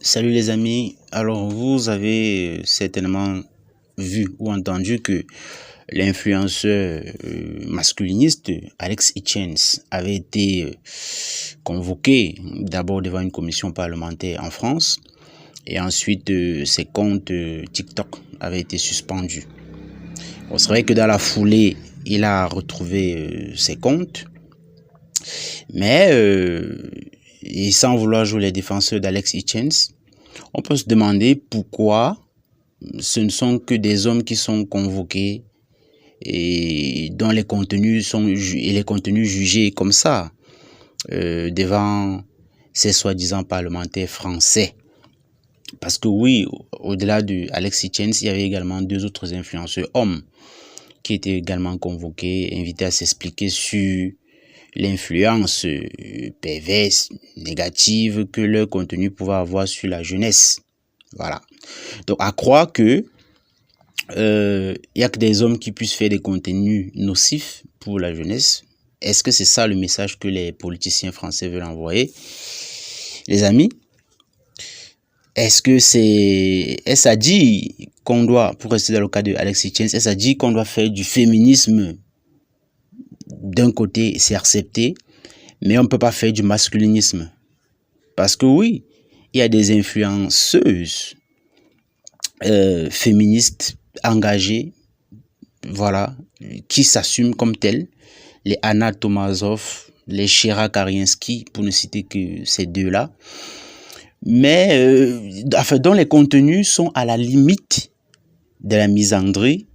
Salut les amis, alors vous avez certainement vu ou entendu que l'influenceur masculiniste Alex Hitchens avait été convoqué d'abord devant une commission parlementaire en France et ensuite ses comptes TikTok avaient été suspendus. Bon, c'est vrai que dans la foulée, il a retrouvé ses comptes, mais et sans vouloir jouer les défenseurs d'Alex Hitchens, on peut se demander pourquoi ce ne sont que des hommes qui sont convoqués et dont les contenus sont jugés comme ça devant ces soi-disant parlementaires français. Parce que oui, au-delà de Alex Hitchens, il y avait également deux autres influenceurs hommes qui étaient également convoqués, invités à s'expliquer sur l'influence perverse, négative que leur contenu pouvait avoir sur la jeunesse. Voilà. Donc, à croire que y a que des hommes qui puissent faire des contenus nocifs pour la jeunesse. Est-ce que c'est ça le message que les politiciens français veulent envoyer? Les amis, est-ce à dire qu'on doit, pour rester dans le cas de Alex Hitchens, est-ce à dire qu'on doit faire du féminisme d'un côté, c'est accepté, mais on ne peut pas faire du masculinisme? Parce que oui, il y a des influenceuses féministes engagées, voilà, qui s'assument comme telles, les Anna Tomazov, les Shira Karinsky, pour ne citer que ces deux-là, mais dont les contenus sont à la limite de la misandrie,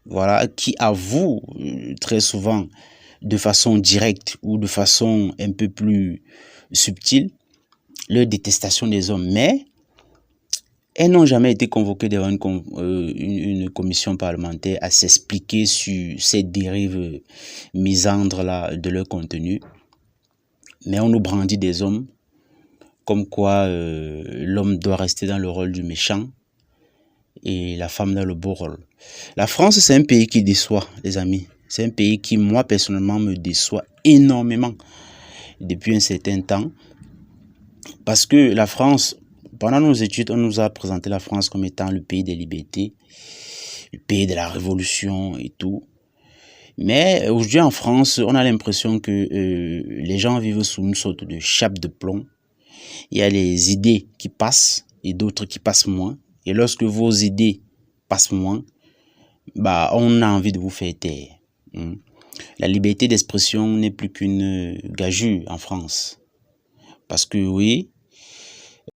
voilà, qui avouent très souvent de façon directe ou de façon un peu plus subtile leur détestation des hommes, mais elles n'ont jamais été convoquées devant une commission parlementaire à s'expliquer sur ces dérives misandres-là de leur contenu. Mais on nous brandit des hommes comme quoi l'homme doit rester dans le rôle du méchant et la femme dans le beau rôle. La France, c'est un pays qui déçoit, les amis. C'est un pays qui, moi, personnellement, me déçoit énormément depuis un certain temps. Parce que la France, pendant nos études, on nous a présenté la France comme étant le pays des libertés, le pays de la révolution et tout. Mais aujourd'hui en France, on a l'impression que les gens vivent sous une sorte de chape de plomb. Il y a les idées qui passent et d'autres qui passent moins. Et lorsque vos idées passent moins, bah, on a envie de vous faire taire. La liberté d'expression n'est plus qu'une gageure en France. Parce que oui,